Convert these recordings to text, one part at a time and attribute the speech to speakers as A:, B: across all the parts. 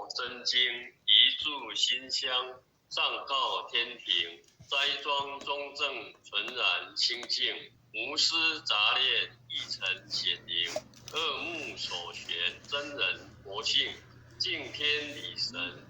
A: 摩真经，一炷馨香，上告天庭，斋庄中正，纯然清净，无私杂念，一尘显灵。恶目所学，真人佛性，敬天理神，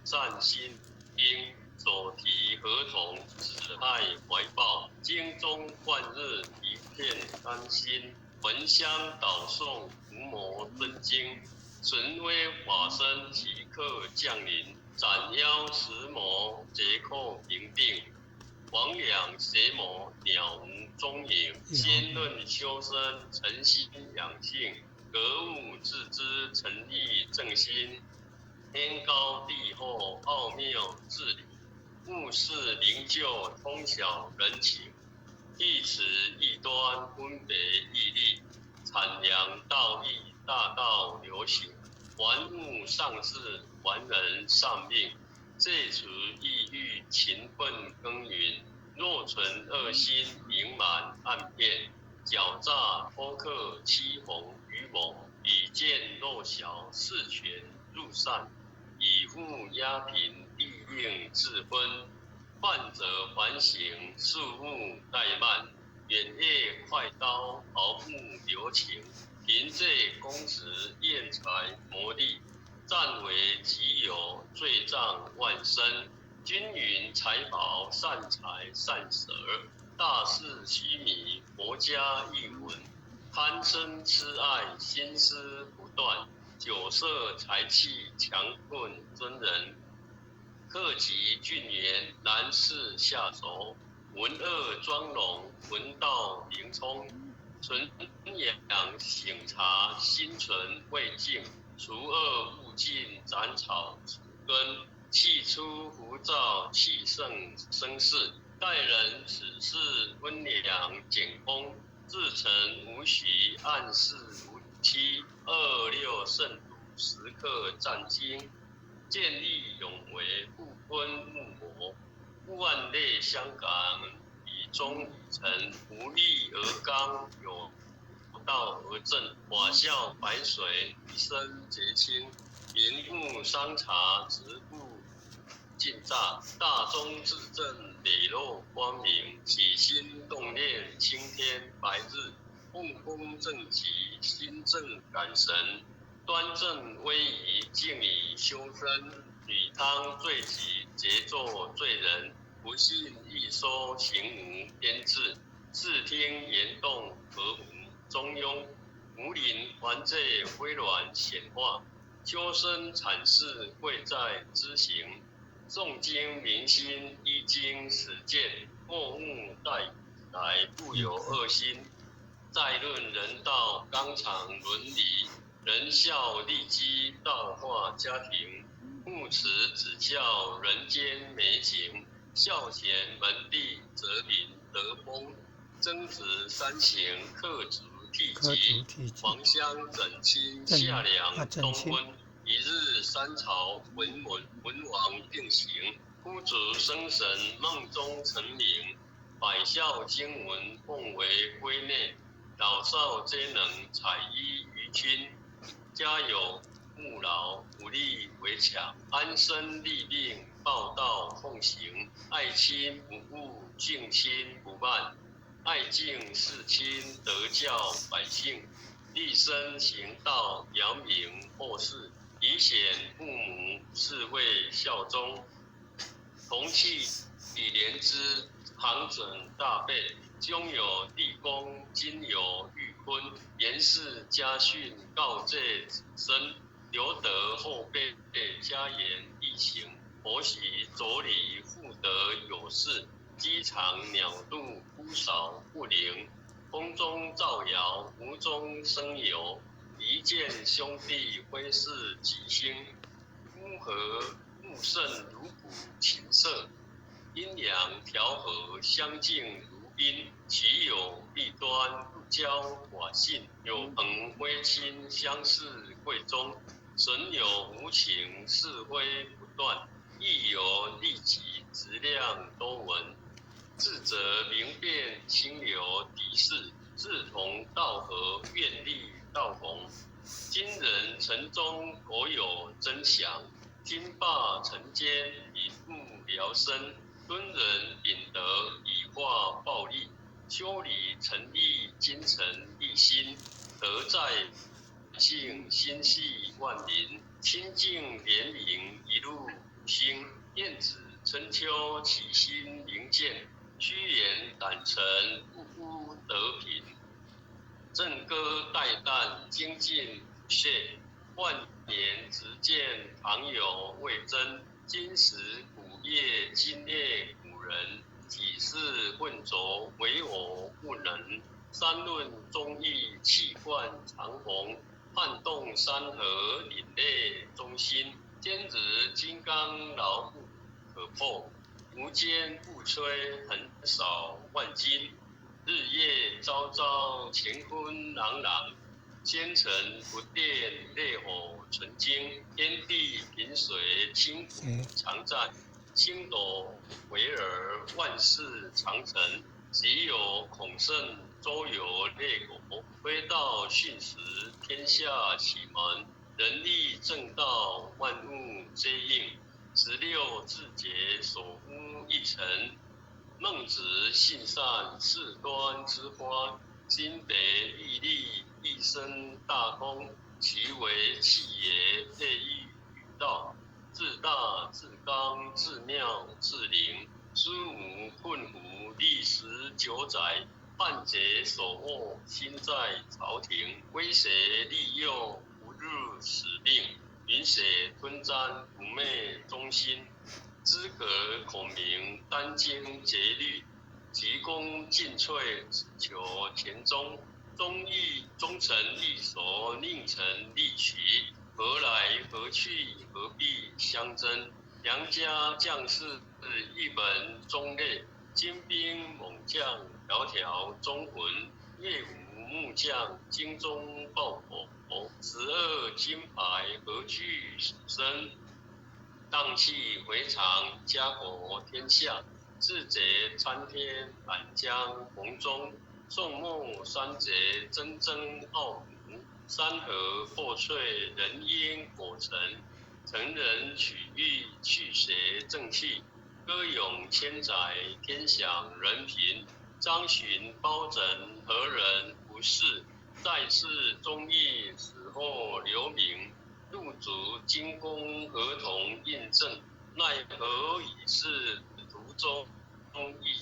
A: 善心应。手提合同，只爱怀抱，经中贯日，一片安心。焚香导诵，伏魔真经，神威法身即刻降临，斩妖伏魔，劫寇平定。魍魉邪魔，鸟无踪影。先论修身，诚心养性，格物致知，诚意正心。天高地厚，奥妙治理。目视灵鹫，通晓人情，一尺一端，分别义利，阐扬道义，大道流行，玩物丧志，玩人丧命，戒除抑郁，勤奋耕耘。若存恶心，盈满暗骗，狡诈偷克，欺哄愚蒙，以见弱小，视权入善，以富压贫，利应自昏。患者还行，事物怠慢，远业快刀，毫不留情。凭借公职，厌财谋利，占为己有，罪障万身。均匀财宝，善财善舍，大事虚迷，国家一稳。贪嗔痴爱，心思不断，酒色财气，强困尊人。克己俊颜，难事下手；文恶庄容，文道灵聪。纯养省察，心存未尽，除恶务尽，斩草除根。气出浮躁，气盛生事。待人处事，温良简恭。至诚无虚，暗示无欺。26圣笃，时刻战经。见利勇为，不昏勿磨。万类相感，以忠以诚。无力而刚，有道而正。瓦笑白水，一身洁清。明目商察，直不尽诈。大忠至正，磊落光明。起心动念，青天白日。奉公正极，心正感神。端正威仪，敬以修身。女汤罪己，节作罪人。不信易说，行无偏志。视听言动，和无中庸。无临还罪，微软显化。修身阐释，贵在知行。诵经明心，依经实践。莫误待来，不有恶心。再论人道，纲常伦理。仁孝利基，道化家庭。父慈子孝，人间美景。孝贤门第，泽林德风。曾子三行，克足替疾。黄香整亲，夏凉冬温。一日三朝，文王定行。夫子生神，梦中成名。百孝经文，奉为圭臬。老少皆能采衣于亲。家有务劳，不力为强。安身立命，报道奉行。爱亲不误，敬亲不慢。爱敬事亲，德教百姓。立身行道，扬名后世。以显父母，是谓孝忠。同气以连之，行准大备。兄有弟恭，今有玉坤。严氏家训，告诫子孙。留得后辈，家言义行。婆媳妯娌，妇德有事。鸡肠鸟肚，夫少不灵。风中造谣，无中生有。一见兄弟，挥斥己心。夫和睦胜，如鼓琴瑟。阴阳调和，相敬如宾。其有弊端，不交寡信。有朋威亲，相视贵重。损友无情，是非不断。亦有利己，质量多闻。智者明辨，清流敌视。志同道合，愿力道同。今人城中国有真祥，今罢臣奸以物疗身，敦人秉德以化暴力，修理诚意精诚立心，德在幸心系万民，清净廉明一路五星，晏子春秋起心灵健，虚言胆诚不污德品，正歌代旦精进不懈，万年直见常有未真，今时古业今列古人，几世混浊唯我不能，三论忠义气贯长虹，撼动山河凛冽中心，坚直金刚牢不可破，无坚不摧横扫万金，日夜朝朝乾坤朗朗，奸臣不殿烈火纯金，天地平水清苦常在，星斗维尔万事常成，即有孔圣周游列国，挥道训时天下启蒙，人力正道万物皆应，16字节所污一尘，孟子性善事端之花，今北屹立一生大功，其为气也配喻与道，自大自刚自妙自灵，孙武困胡历时久载，汉贼手握心在朝廷，威胁利诱不入使命，允血吞占不昧忠心，资格孔明殚精竭虑，急功尽瘁只求田中，忠义忠臣义所宁臣力取，何来何去何必相争，良家将士一门忠烈，精兵猛将条条忠魂，岳武木匠精忠报国，12金牌何惧死生，荡气回肠家国天下，智贼参天满江红中，宋末三贼铮铮傲骨，山河破碎人烟果成，成人取义去邪正气，歌咏千载天享人平，张巡包拯何人不是，在世忠义死后留名，入主精工合同印证，奈何已是途中已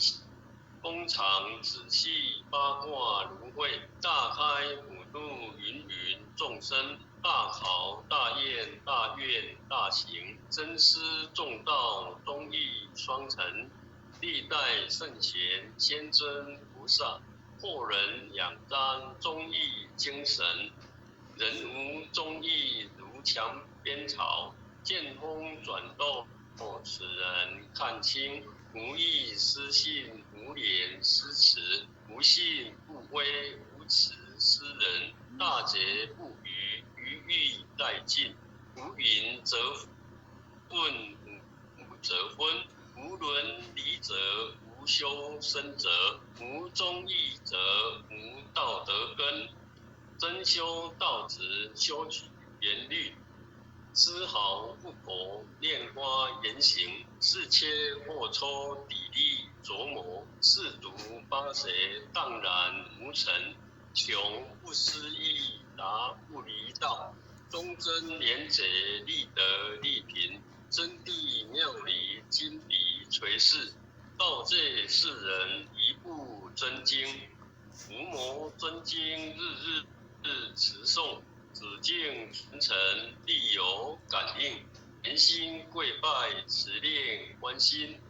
A: 工厂仔细八卦轮回，大开普度芸芸众生，大考大验大愿大行，真思重道忠义双成，历代圣贤先尊菩萨，后人仰瞻忠义精神，人无忠义如墙边草，见风转动使人看清，无义失信无廉失耻，无信不威无耻失人，大节不渝余欲殆尽，无云则问无则昏，无伦理者无修身者，无忠义者无道德根，真修道直修取严律，丝毫不苟恋花言行，是切或抽砥砺琢磨，是读八邪荡然无尘，穷不思议达不离道，忠贞廉洁立德立贫，真谛妙理金笔垂世，告诫世人一部真经，伏魔真经日日持诵，紫禁群臣必有感应，人心跪拜持念观心，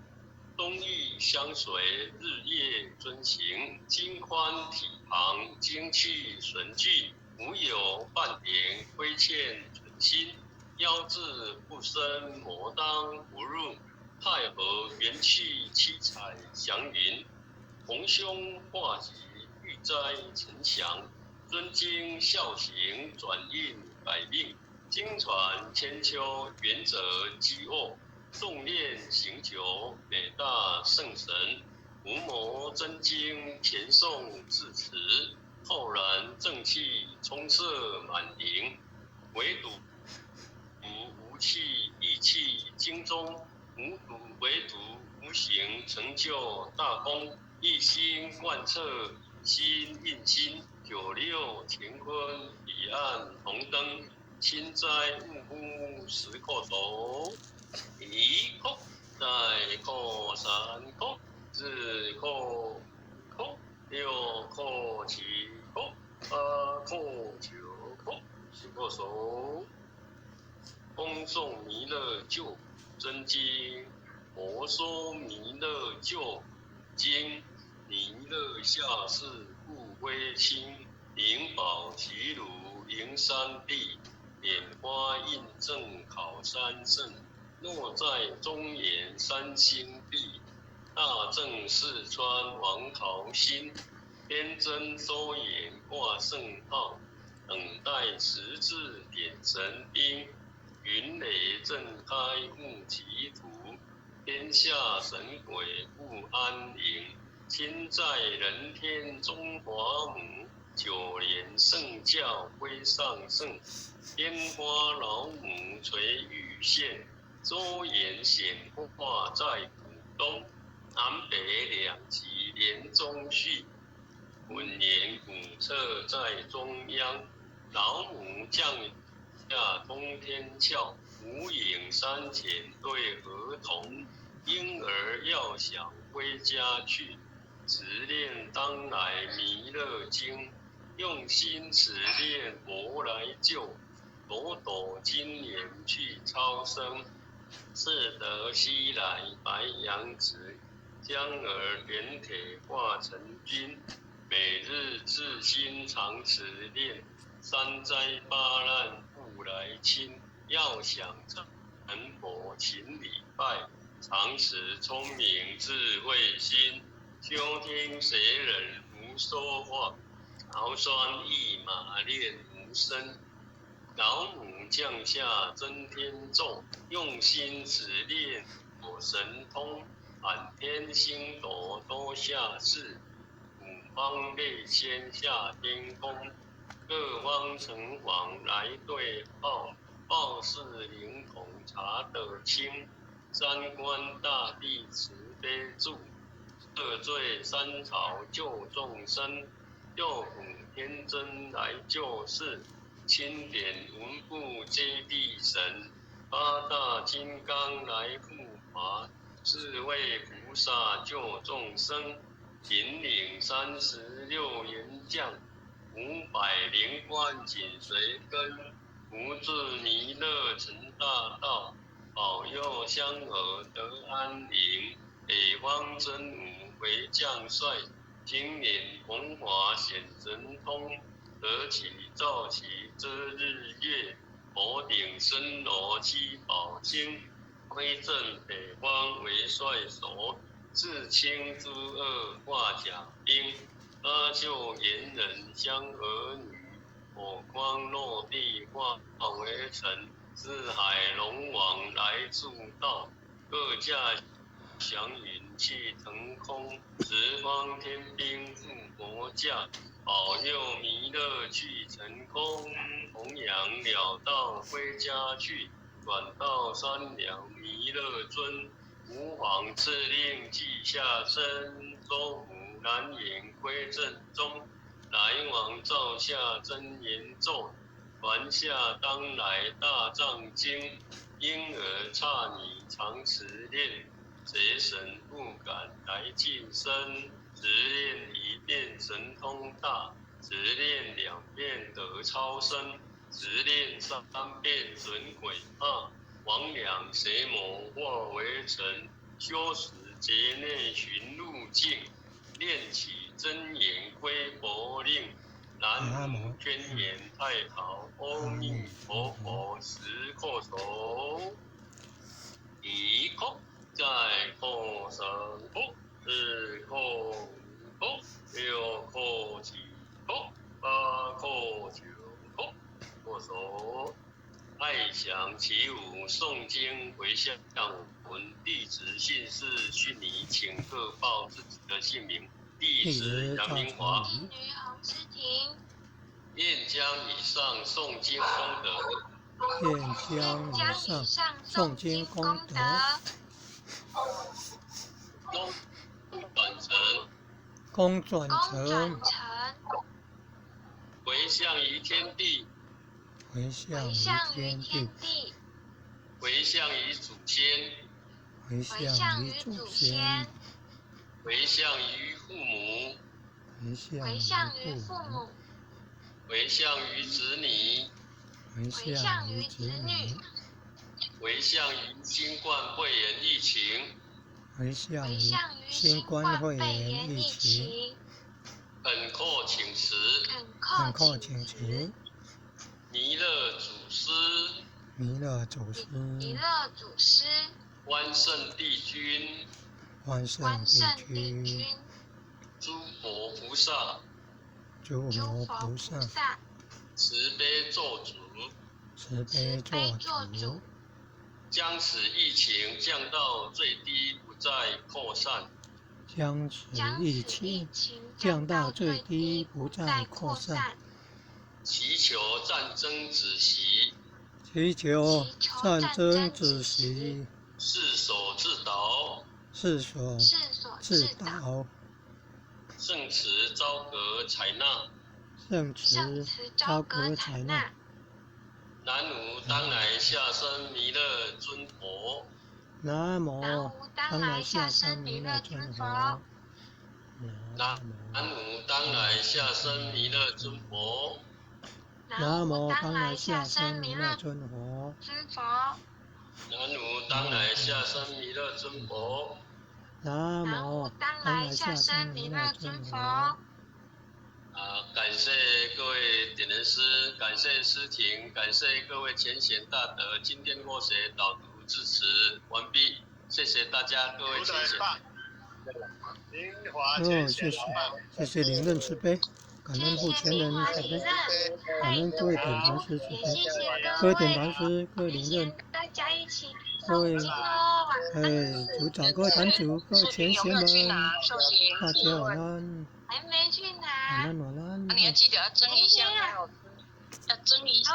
A: 忠义相随日夜遵行，筋宽体庞精气纯聚，无有半点亏欠存心，妖志不生魔当不入，太和元气七彩祥云，洪凶化吉玉灾呈祥，尊经孝行转印百命，经传千秋原则积恶，诵念行久北大圣神，无魔真经前诵至此，浩然正气充塞满盈，唯独无气意气精中，唯独无形成就大功，一心贯彻以心印心，九六乾坤彼岸红灯，心斋勿忽时叩头，一叩再叩三叩，四叩五叩，六叩七叩，八叩九叩，十叩手。恭送弥勒救真经，佛说弥勒救经，弥勒下世不归亲，灵宝齐如灵山地，莲花印证考山胜，若在中原三星地，大正四川王桃心，天真收眼挂圣号，等待十字点神兵。云雷震开雾奇图，天下神鬼不安宁。亲在人天中华母，九莲圣教归上圣。天花老母垂玉线，周延显化在古东。南北两极连中续，文言古册在中央。老母降下通天窍，无影山前对儿童，婴儿要想归家去，只念当来弥勒经，用心持念佛来救，朵朵今年去超生，是得西来白羊子，将儿连铁化成军，每日自心常持念，三灾八难不来侵，要想成佛勤礼拜，常持聪明智慧心，休听谁人胡说话，熬酸一马练无声。老母降下真天咒，用心持念有神通，满天星斗都下世，五方列仙下天宫，各方城隍来对报，报是灵统查得清，三官大帝慈悲助，赦罪三朝救众生，救苦天真来救世，钦点文部接地神，八大金刚来护法，四位菩萨救众生，引领36员将，500灵官紧随跟，福至弥勒成大道，保佑香儿得安宁。北方真武为将帅，今年弘法显神通，得起造起遮日月，佛顶森罗七宝星，威震北方为帅首，自清诸恶化甲兵，搭救猿人香儿女，火光落地化为尘，四海龙王来助道，各驾祥云气腾空，十方天兵护国驾，保佑弥勒去成空，弘扬了道归家去，转到三两弥勒尊，吾皇敕令记下身，周武南延归正中，来往照下真言咒，传下当来大藏经，婴儿刹你常持念，邪神不敢来近身，只念一遍神通大，只念2遍得超生，只念3遍准鬼怕，魍魉邪魔化为尘，修持劫内寻路径，念起真言归佛令，南无天眼太好，阿弥陀佛10叩首，一叩再叩三叩，四叩五叩，六叩七叩，八叩九叩，叩首。爱祥起舞诵经回向文，弟子姓氏虚拟，请各报自己的姓名。弟子杨明华，
B: 婢女洪诗婷，
A: 愿将以上诵经功德，
B: 愿将以上诵经功德，
A: 公转
B: 成，
A: 回向于天地，
B: 回向于天地，
A: 回向于祖先，
B: 回向于祖先，
A: 回向于父母，
B: 回向于父母，
A: 回向于子女，
B: 回向于子女，
A: 回向于新冠肺炎疫情，
B: 回向于新冠肺炎疫情，
A: 恳叩请辞，弥勒祖师，
B: 弥勒祖师，
A: 万圣帝君，诸佛菩萨，慈悲做主，将此疫情降到最低，不再扩散。
B: 将此疫情降到最低，不再扩散。
A: 祈求战争止息，世所自导，圣慈昭格采纳，南无当来下生弥勒尊佛，
B: 南无当来下生弥勒尊佛，
A: 南无当来下生弥勒尊佛，
B: 南无当来下生弥勒尊佛，
A: 南无当来下生弥勒尊佛，
B: 南无当来下生弥勒尊佛。
A: 感谢各位点人师，感谢师婷，感谢各位前贤大德。今天或学导读致辞完毕，谢谢大家，各位前贤。
B: 谢谢灵任慈悲，感恩护前人慈悲，感恩各位点凡师慈悲，各位点凡师，各位灵任，各位组长，各位坛主，各位前贤们，大家晚安。
C: 还没去拿。
B: 晚安。
C: 你要记得要蒸一下，要蒸一下。